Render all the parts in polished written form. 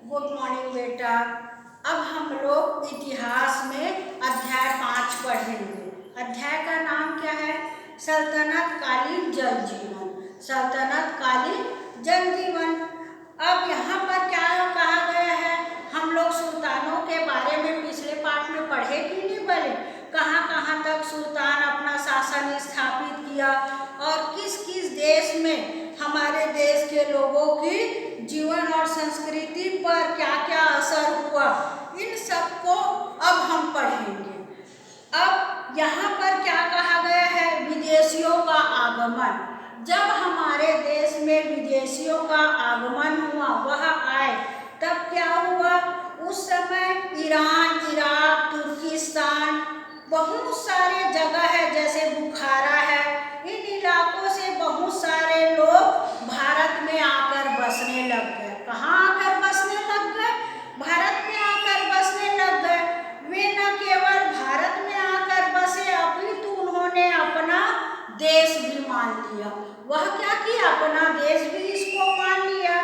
Good morning बेटा। अब हम लोग इतिहास में अध्याय 5 पढ़ेंगे। अध्याय का नाम क्या है? सल्तनत कालीन जनजीवन। सल्तनत कालीन जनजीवन। अब यहाँ पर क्या कहा गया है? हम लोग सुल्तानों के बारे में पिछले पाठ में पढ़े कि नहीं पढ़े? कहाँ कहाँ तक सुल्तान अपना शासन स्थापित किया और किस किस देश में हमारे देश के लोगों की जीवन और संस्कृति पर क्या क्या असर हुआ, इन सबको अब हम पढ़ेंगे। अब यहाँ पर क्या कहा गया है? विदेशियों का आगमन। जब हमारे देश में विदेशियों का आगमन हुआ, वह आए, तब क्या हुआ? उस समय ईरान, इराक, तुर्किस्तान, बहुत सारे जगह है, जैसे बुखारा है, इन इलाकों से बहुत सारे लोग भारत में आकर बसने लग गए। कहाँ आकर बसने लग गए? भारत में आकर बसने लग गए। वे न केवल भारत में आकर बसे, अपितु उन्होंने अपना देश भी मान लिया। वह क्या किया? अपना देश भी इसको मान लिया।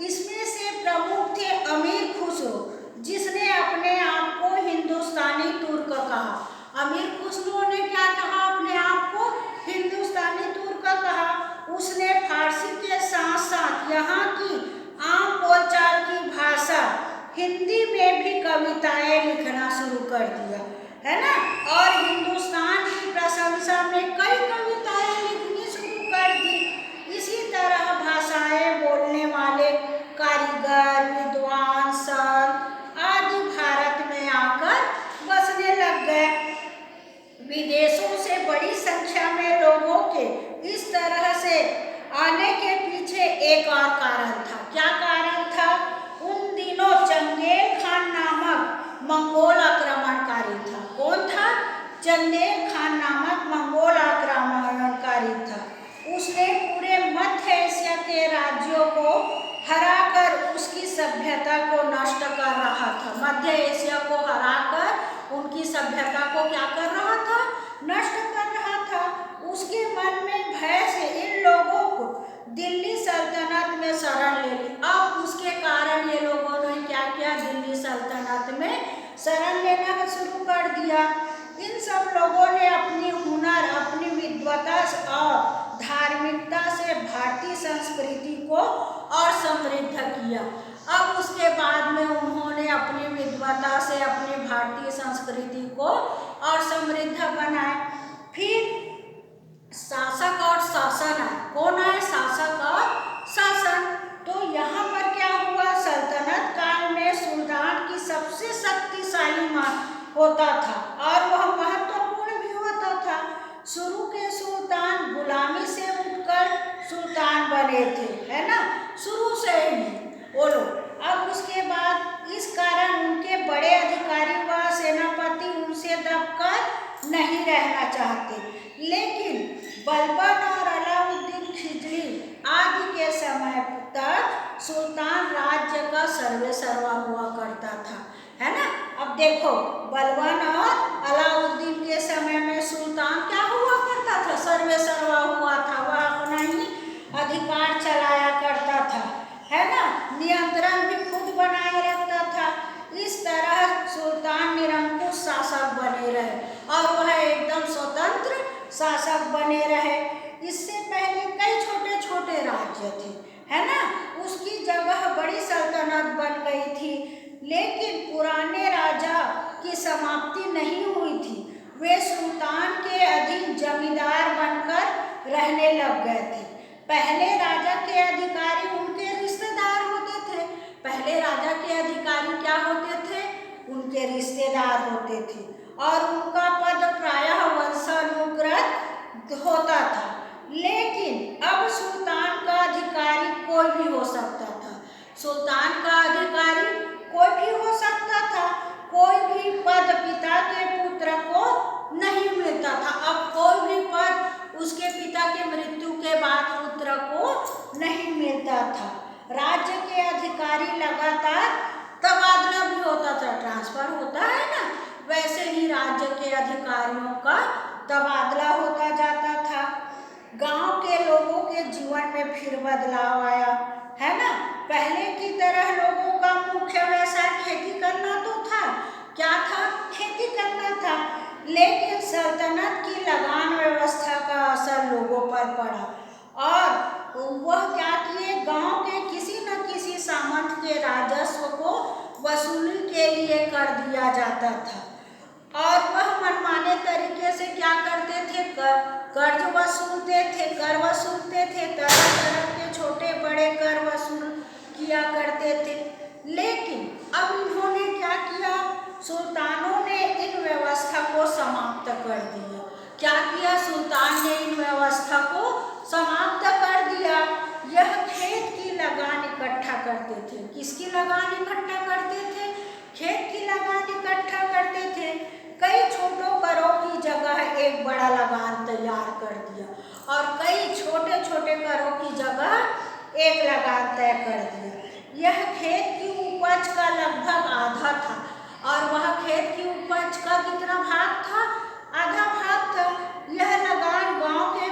इसमें से प्रमुख थे अमीर खुसरो, जिसने अपने आप को हिंदुस्तानी तुर्क कहा। अमीर खुसरो ने क्या कहा? अपने आप को हिंदुस्तानी तुर्क कहा। उसने फारसी के साथ साथ यहाँ की आम बोलचाल की भाषा हिंदी में भी कविताएं लिखना शुरू कर दिया, है ना। और हिंदुस्तान की प्रशंसा में कई कविताएं लिखनी शुरू कर दी। इसी तरह भाषाएं बोलने वाले कारीगर, विद्वान, संत आदि भारत में आकर बसने लग गए। विदेशों से बड़ी संख्या में लोगों के इस तरह से आने के पीछे एक और कारण था। क्या कारण था? उन दिनों चंदेल खान नामक मंगोल आक्रमणकारी था। कौन था? चंदेल खान नामक मंगोल आक्रमणकारी था। उसने पूरे मध्य एशिया के राज्यों को हराकर उसकी सभ्यता को नष्ट कर रहा था। मध्य एशिया को हराकर उनकी सभ्यता को क्या कर रहा था? नष्ट कर रहा था। उसके मन में भय से इन लोगों को दिल्ली सल्तनत में शरण ले ली। अब उसके कारण ये लोगों ने क्या किया? दिल्ली सल्तनत में शरण लेना शुरू कर दिया। इन सब लोगों ने अपनी हुनर, अपनी विद्वता और धार्मिकता से भारतीय संस्कृति को और समृद्ध किया। अब उसके बाद में उन्होंने अपनी विद्वता से अपनी भारतीय संस्कृति को और समृद्ध बनाए। फिर शासक और शासन आए। कौन आए? शासक और शासन। तो यहाँ पर क्या हुआ? सल्तनत काल में सुल्तान की सबसे शक्तिशाली होता था और वह महत्वपूर्ण भी होता था। शुरू के सुल्तान गुलामी से उठकर सुल्तान बने थे, है ना, शुरू से ही बोलो। अब उसके बाद इस कारण उनके बड़े अधिकारी व सेनापति उनसे दबकर नहीं रहना चाहते। लेकिन बलबन और अलाउद्दीन खिलजी आदि के समय तक सुल्तान राज्य का सर्वेसर्वा हुआ करता था, है ना। अब देखो, बलबन और अलाउद्दीन के समय में सुल्तान क्या हुआ करता था? सर्वेसर्वा हुआ था। वह अपना ही अधिकार चलाया करता था, है ना, नियंत्रण भी खुद बनाए रखता था। इस तरह सुल्तान निरंकुश शासक बने रहे और वह एकदम स्वतंत्र शासक बने रहे। इससे पहले कई छोटे छोटे राज्य थे, है ना। उसकी जगह बड़ी सल्तनत बन गई थी। लेकिन पुराने राजा की समाप्ति नहीं हुई थी। वे सुल्तान के अधीन जमींदार बनकर रहने लग गए थे। पहले राजा के अधिकारी उनके रिश्तेदार होते थे। पहले राजा के अधिकारी क्या होते थे? उनके रिश्तेदार होते थे और उनका पद प्रायः वंशानुगत होता था। लेकिन अब सुल्तान का अधिकारी कोई भी हो सकता था। सुल्तान का अधिकारी कोई भी हो सकता था। कोई भी पद पिता के पुत्र को नहीं मिलता था। अब कोई भी पद उसके पिता के मृत्यु के बाद पुत्र को नहीं मिलता था। राज्य के अधिकारी लगातार तबादला भी होता था। ट्रांसफर होता है ना, वैसे ही राज्य के अधिकारियों का तबादला होता जाता था। गांव के लोगों के जीवन में फिर बदलाव आया, है ना। पहले की तरह लोगों का मुख्य के राजस्व को वसूली के लिए कर दिया जाता था। और वह मनमाने तरीके से क्या करते थे, कर्ज वसूलते थे, कर वसूलते थे, तरह तरह के छोटे बड़े कर वसूल किया करते थे। लेकिन अब इन्होंने क्या किया, सुल्तानों ने इन व्यवस्था को समाप्त कर दिया। क्या किया, सुल्तान ने इन व्यवस्था को समाप्त कर दिया। यह खेत की लगान इकट्ठा करते थे। किसकी लगान इकट्ठा करते थे, खेत की लगान इकट्ठा करते थे। कई छोटों करों की जगह एक बड़ा लगान तैयार कर दिया और कई छोटे छोटे करों की जगह एक लगान तय कर दिया। यह खेत की उपज का लगभग आधा था और वह खेत की उपज का कितना भाग था, आधा भाग था। यह लगान गांव के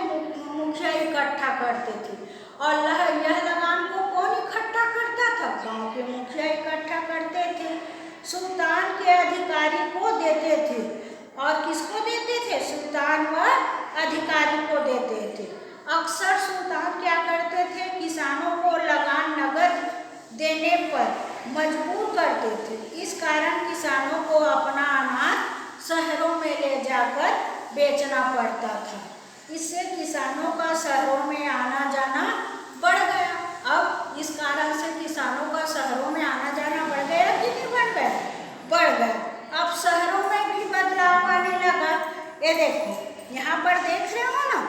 मुखिया इकट्ठा करते थे और यह लगान को कौन इकट्ठा करता था, गांव के मुखिया इकट्ठा करते थे। सुल्तान के अधिकारी को देते थे और किसको देते थे, सुल्तान व अधिकारी को देते थे। अक्सर सुल्तान क्या करते थे, किसानों को लगान नगद देने पर मजबूर करते थे। इस कारण किसानों को अपना अनाज शहरों में ले जाकर बेचना पड़ता था। इससे किसानों का शहरों में आना जाना बढ़ गया। अब इस कारण से किसानों का शहरों में आना जाना बढ़ गया कि नहीं बढ़ गया, बढ़ गया। अब शहरों में भी बदलाव आने लगा। ये देखो यहाँ पर देख रहे हो ना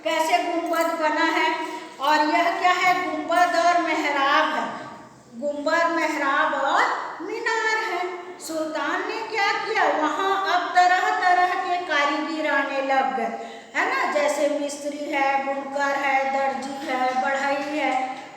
कैसे गुंबद बना है, और यह क्या है, गुंबद और मेहराब है। गुंबद, मेहराब और मीनार है। सुल्तान ने क्या किया, वहाँ अब तरह तरह के कारीगर आने लग गए, है ना, जैसे मिस्त्री है, बुनकर है, दर्जी है, बढ़ई है,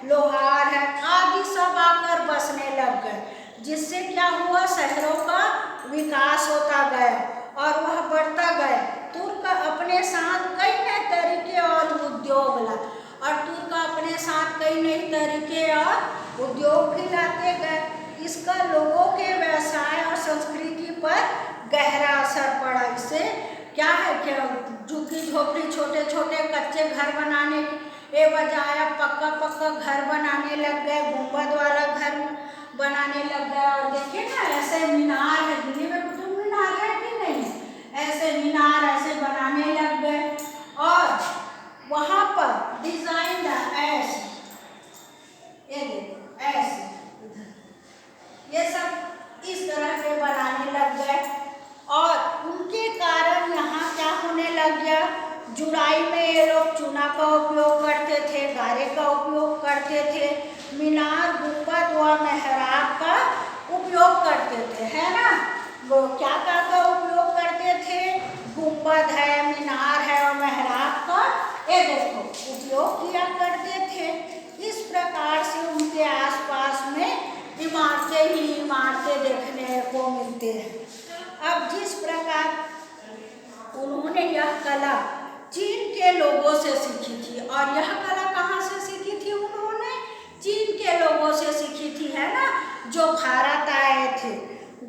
लोहार है, आदि सब आकर बसने लग गए। जिससे क्या हुआ, शहरों का विकास होता गया और वह बढ़ता गया। तुर्क अपने साथ कई नए तरीके और उद्योग ला और तुर्क अपने साथ कई नए तरीके और उद्योग भी लाते गए। इसका लोगों के व्यवसाय और संस्कृति पर गहरा असर पड़ा। इससे क्या है कि झुग्गी झोपड़ी छोटे छोटे कच्चे घर बनाने के बजाय पक्का पक्का घर बनाने लग गए, गुंबद वाला घर बनाने लग गए। और देखिए ना ऐसे मीनार है, दिल्ली में कुतुब मीनार है कि नहीं, ऐसे मीनार ऐसे बनाने लग गए और वहाँ पर डिजाइन ऐसे, ये देखो ऐसे, ये सब इस तरह के बनाने लग गए। और उनके कारण यहाँ क्या होने लग गया, जुड़ाई में ये लोग चूना का उपयोग करते थे, गारे का उपयोग करते थे, मीनार, गुंबद व मेहराब का उपयोग करते थे, है ना। वो क्या का उपयोग करते थे, गुंबद है, मीनार है और मेहराब का ये देखो उपयोग किया करते थे। इस प्रकार से उनके आसपास में इमारतें ही इमारतें देखने को मिलते हैं। अब जिस प्रकार उन्होंने यह कला चीन के लोगों से सीखी थी, और यह कला कहाँ से सीखी थी, उन्होंने चीन के लोगों से सीखी थी, है ना, जो भारत आए थे।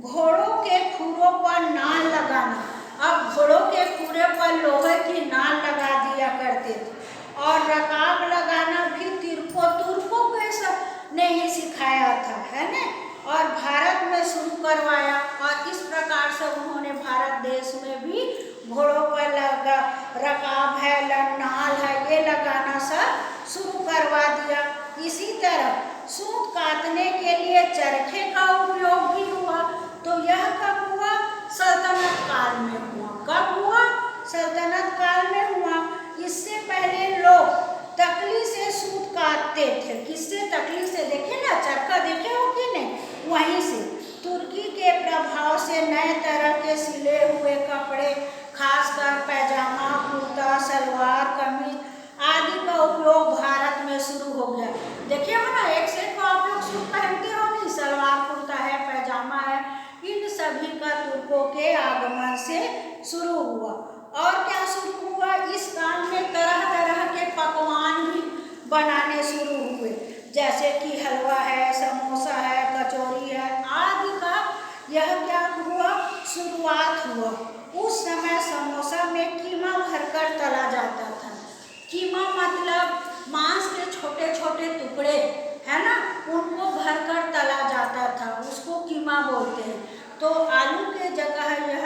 घोड़ों के खुरों पर नाल लगाना, अब घोड़ों के खुरे पर लोहे की नाल लगा दिया करते थे, और रकाब लगाना भी तुर्कों के सब ने ही सिखाया था, है ना, और भारत में शुरू करवाया। और इस प्रकार से उन्होंने भारत देश में भी घोड़ों पर लगा रकाब है, नाल है, ये लगाना सब शुरू करवा दिया। इसी तरह सूत काटने के लिए चरखे का उपयोग भी हुआ। तो यह कब हुआ, सल्तनत काल में हुआ। कब हुआ, सल्तनत काल में हुआ। इससे पहले लोग तकली से सूत काटते थे। किससे, तकली से, देखिए ना चरखा देखे हो कि नहीं, वहीं से। तुर्की के प्रभाव से नए तरह के सिले हुए कपड़े, खासकर पैजामा, कुर्ता, सलवार, कमीज आदि का उपयोग भारत में शुरू हो गया। देखिए हो ना, एक से तो आप लोग सूट पहनते हो नहीं, सलवार कुर्ता है, पैजामा है, इन सभी का तुर्कों के आगमन से शुरू हुआ। और क्या शुरू हुआ, इस काम में तरह तरह के पकवान भी बनाने शुरू हुए, जैसे कि हलवा है, समोसा है, कचौरी है आदि का यह क्या हुआ, शुरुआत हुआ। उस समय समोसा में कीमा भरकर तला जाता था। कीमा मतलब मांस के छोटे छोटे टुकड़े, है ना, उनको भरकर तला जाता था, उसको कीमा बोलते हैं। तो आलू के जगह यह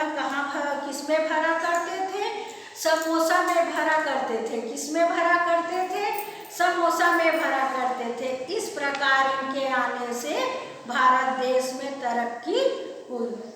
किसमें भरा करते थे? समोसा में भरा करते थे। किसमें भरा करते थे? समोसा में भरा करते थे। इस प्रकार इनके आने से भारत देश में तरक्की हुई।